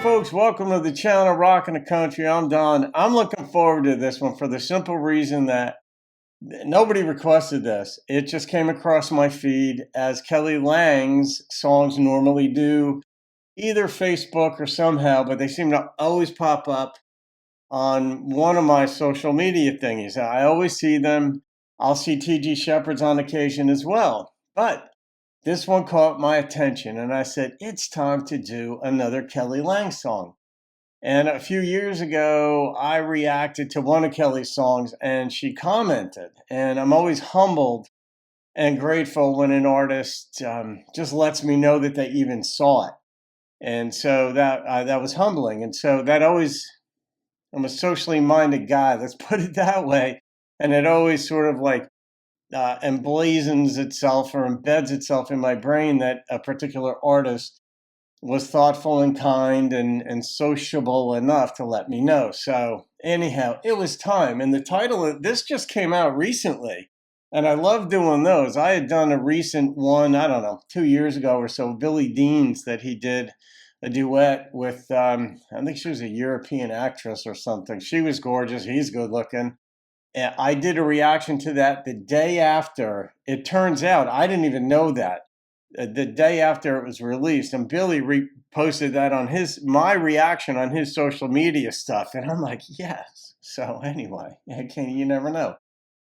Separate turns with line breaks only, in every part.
folks, welcome to the channel Rockin' the Country. I'm Don. I'm looking forward to this one for the simple reason that nobody requested this. It just came across my feed as Kelly Lang's songs normally do, either Facebook or somehow, but they seem to always pop up on one of my social media thingies. I always see them. I'll see T.G. Shepherd's on occasion as well. But this one caught my attention, and I said, it's time to do another Kelly Lang song. And a few years ago, I reacted to one of Kelly's songs, and she commented. And I'm always humbled and grateful when an artist just lets me know that they even saw it. And so that was humbling. And so that always, I'm a socially minded guy, let's put it that way. And it always sort of like emblazons itself or embeds itself in my brain that a particular artist was thoughtful and kind and sociable enough to let me know. So anyhow, it was time. And the title of this just came out recently. And I love doing those. I had done a recent one, I don't know, 2 years ago or so, Billie Dean's, that he did a duet with, I think she was a European actress or something. She was gorgeous. He's good looking. I did a reaction to that the day after. It turns out, I didn't even know that. The day after it was released, and Billy reposted that on my reaction on his social media stuff. And I'm like, yes. So anyway, you never know.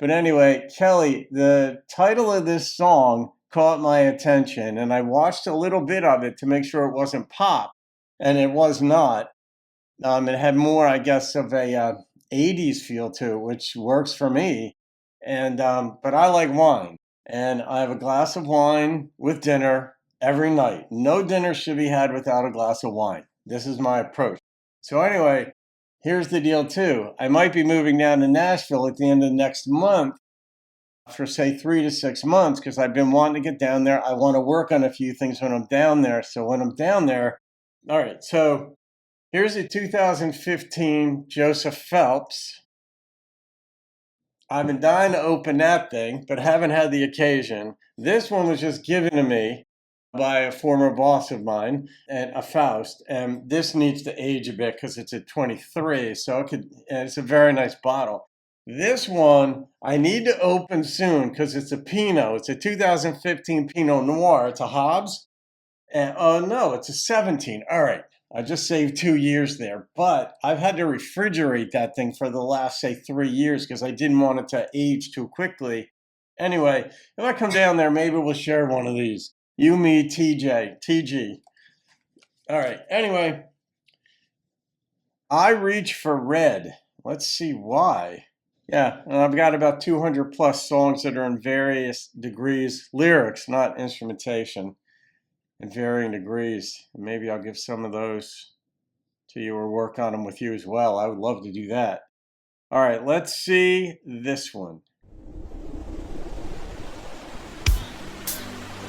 But anyway, Kelly, the title of this song caught my attention, and I watched a little bit of it to make sure it wasn't pop, and it was not. It had more, I guess, of a 80s feel to it, which works for me. And but I like wine, and I have a glass of wine with dinner every night. No dinner should be had without a glass of wine. This is my approach. So anyway, here's the deal too. I might be moving down to Nashville at the end of next month for say 3 to 6 months because I've been wanting to get down there. I want to work on a few things when I'm down there. So when I'm down there, all right, so here's a 2015 Joseph Phelps. I've been dying to open that thing, but haven't had the occasion. This one was just given to me by a former boss of mine, and a Faust. And this needs to age a bit because it's a 23, so it's a very nice bottle. This one I need to open soon because it's a Pinot. It's a 2015 Pinot Noir. It's a Hobbs. And oh no, it's a 17. All right. I just saved 2 years there, but I've had to refrigerate that thing for the last, say, 3 years because I didn't want it to age too quickly. Anyway, if I come down there, maybe we'll share one of these. You, me, TG. All right, anyway, I reach for red. Let's see why. Yeah, and I've got about 200 plus songs that are in various degrees, lyrics, not instrumentation, in varying degrees. Maybe I'll give some of those to you or work on them with you as well. I would love to do that. All right, let's see this one.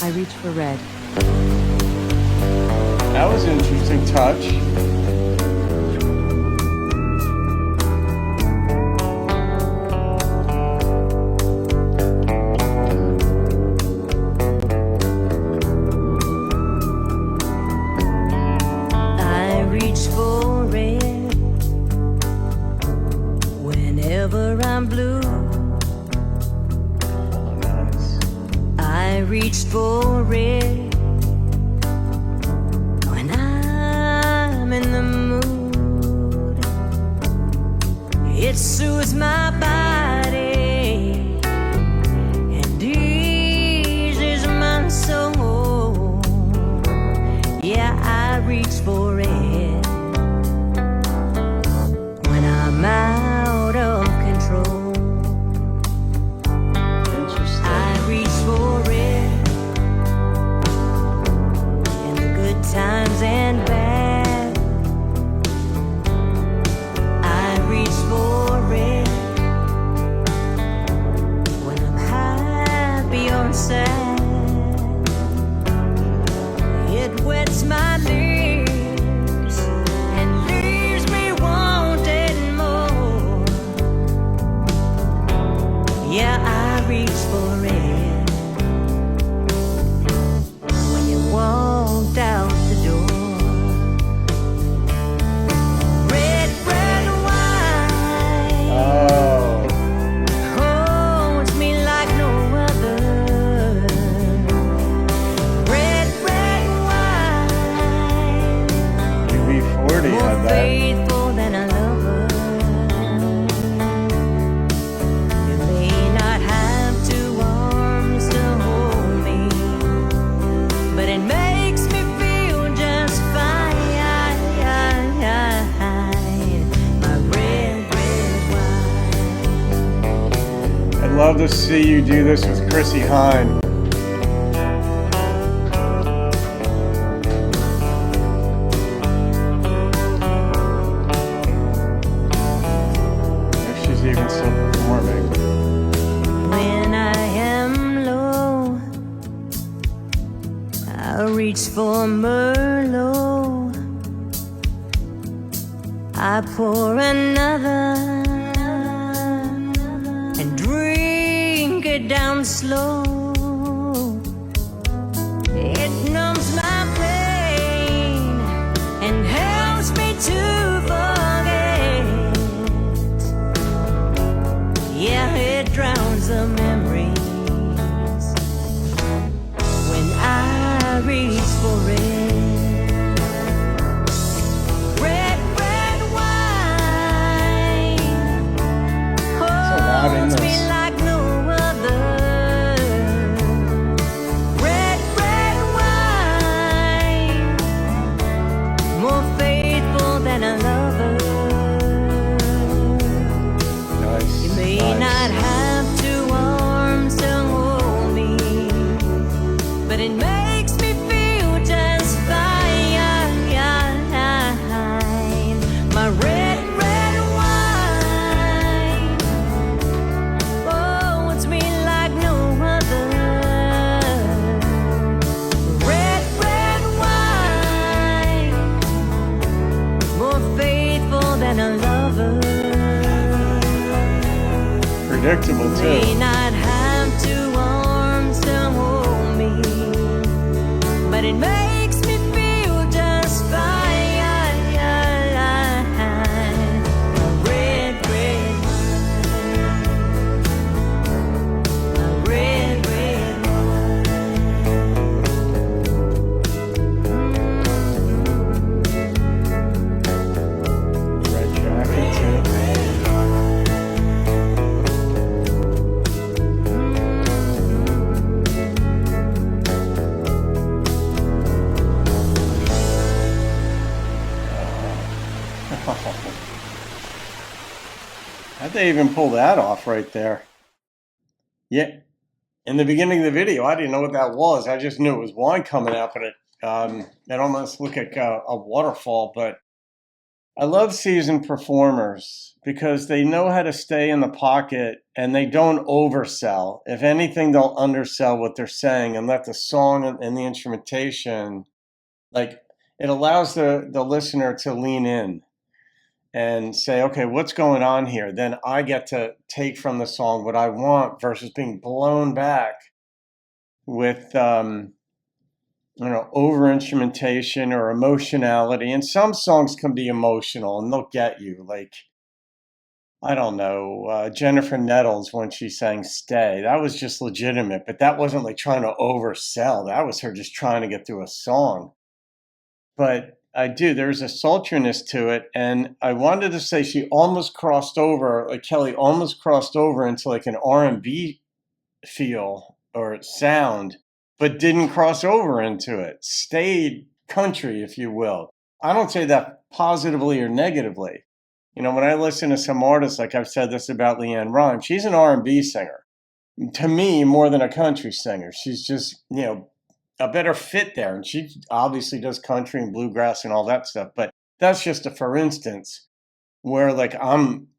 I reach for red.
That was an interesting touch.
I'm blue.
Oh, nice.
I reach for red when I'm in the mood. It soothes my body and eases my soul. Yeah, I reach for red when I'm out of control. I reach for it in the good times and bad. I reach for it when I'm happy or sad. It wets my lips
love to see you do this with Chrissy Hine. If she's even still performing.
When I am low, I reach for Merlot. I pour another and drink it down slow. It numbs my pain and helps me to forget. Yeah, it drowns the memories when I reach for it. Red, red wine holds me like no other. Red, red wine, more faithful than a lover.
Nice.
You may not have two arms to hold me, but it makes me feel just fine. My red, red wine holds me like no other. Red, red wine, more faithful than a lover.
Predictable
May
too.
not have two arms to hold me, but it makes me feel just fine. A red, red wine. A red, red
Red jacket too. How'd they even pull that off right there? Yeah, in the beginning of the video, I didn't know what that was. I just knew it was wine coming out, but it almost looked like a waterfall. But I love seasoned performers because they know how to stay in the pocket and they don't oversell. If anything, they'll undersell what they're saying and let the song and the instrumentation, like, it allows the listener to lean in and say, okay, what's going on here? Then I get to take from the song what I want versus being blown back with over instrumentation or emotionality. And some songs can be emotional and they'll get you. Like, I don't know, Jennifer Nettles when she sang Stay. That was just legitimate, but that wasn't like trying to oversell. That was her just trying to get through a song. But there's a sultriness to it. And I wanted to say she almost crossed over, like Kelly almost crossed over into like an R&B feel or sound, but didn't cross over into it. Stayed country, if you will. I don't say that positively or negatively. When I listen to some artists, like I've said this about Leanne Rhymes, she's an R&B singer. To me, more than a country singer. She's just, a better fit there. And she obviously does country and bluegrass and all that stuff. But that's just a for instance where like I'm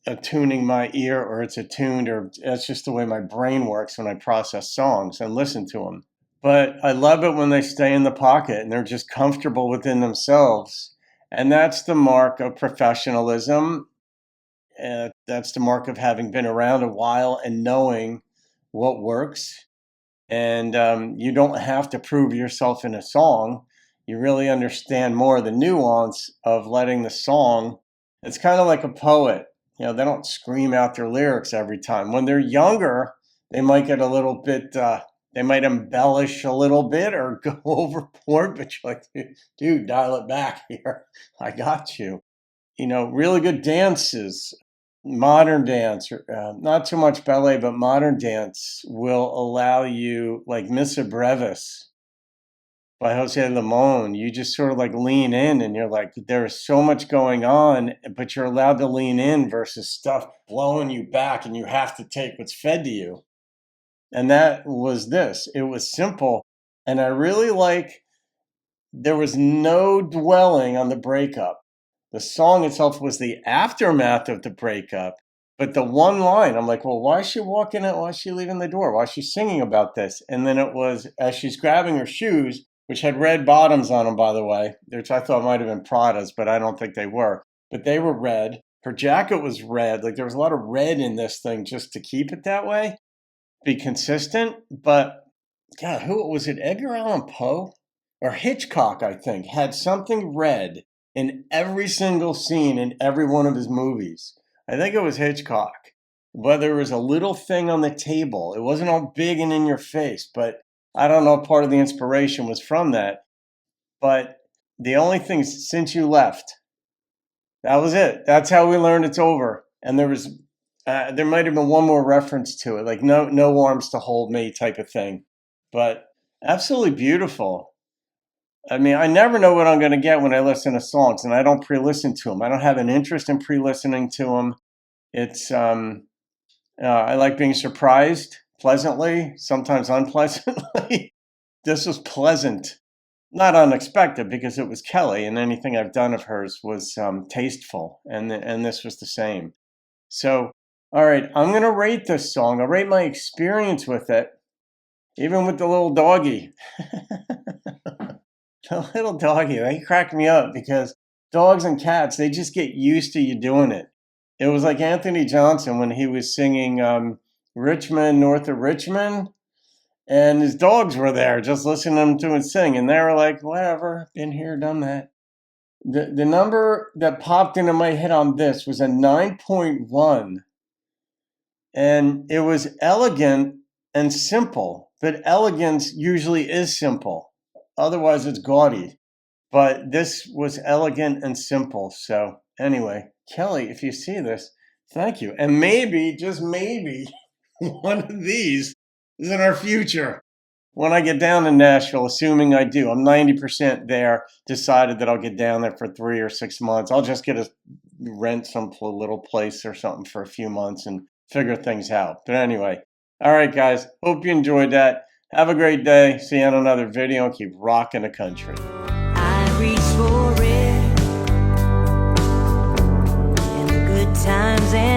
attuning my ear or it's attuned or that's just the way my brain works when I process songs and listen to them. But I love it when they stay in the pocket and they're just comfortable within themselves. And that's the mark of professionalism. That's the mark of having been around a while and knowing what works. And you don't have to prove yourself in a song. You really understand more the nuance of letting the song. It's kind of like a poet. They don't scream out their lyrics every time. When they're younger, they might get a little bit, they might embellish a little bit or go overboard, but you're like, dude, dial it back here. I got you. Really good dances, modern dance, not so much ballet, but modern dance will allow you, like Missa Brevis. by Jose Limon, you just sort of like lean in and you're like, there's so much going on, but you're allowed to lean in versus stuff blowing you back and you have to take what's fed to you. And that was this. It was simple. And I really like, there was no dwelling on the breakup. The song itself was the aftermath of the breakup. But the one line, I'm like, well, why is she walking out? Why is she leaving the door? Why is she singing about this? And then it was as she's grabbing her shoes, which had red bottoms on them, by the way, which I thought might have been Prada's, but I don't think they were. But they were red. Her jacket was red. Like there was a lot of red in this thing just to keep it that way, be consistent. But God, who was it? Edgar Allan Poe or Hitchcock, I think, had something red in every single scene in every one of his movies. I think it was Hitchcock. Whether it was a little thing on the table, it wasn't all big and in your face, but I don't know if part of the inspiration was from that. But the only thing since you left, that was it. That's how we learned it's over. And there might have been one more reference to it, like no arms to hold me type of thing. But absolutely beautiful. I mean, I never know what I'm going to get when I listen to songs, and I don't pre-listen to them. I don't have an interest in pre-listening to them. It's I like being surprised pleasantly, sometimes unpleasantly. This was pleasant, not unexpected, because it was Kelly, and anything I've done of hers was tasteful, and this was the same. So, all right, I'm going to rate this song. I'll rate my experience with it, even with the little doggy. The little doggy, they crack me up because dogs and cats, they just get used to you doing it. It was like Anthony Johnson when he was singing Richmond, North of Richmond, and his dogs were there just listening to him sing, and they were like, whatever, been here, done that. The number that popped into my head on this was a 9.1, and it was elegant and simple, but elegance usually is simple. Otherwise, it's gaudy. But this was elegant and simple. So anyway, Kelly, if you see this, thank you. And maybe, just maybe, one of these is in our future. When I get down to Nashville, assuming I do, I'm 90% there, decided that I'll get down there for 3 or 6 months. I'll just rent some little place or something for a few months and figure things out. But anyway, all right, guys, hope you enjoyed that. Have a great day. See you on another video and keep rocking the country.
I reach for it in the good times and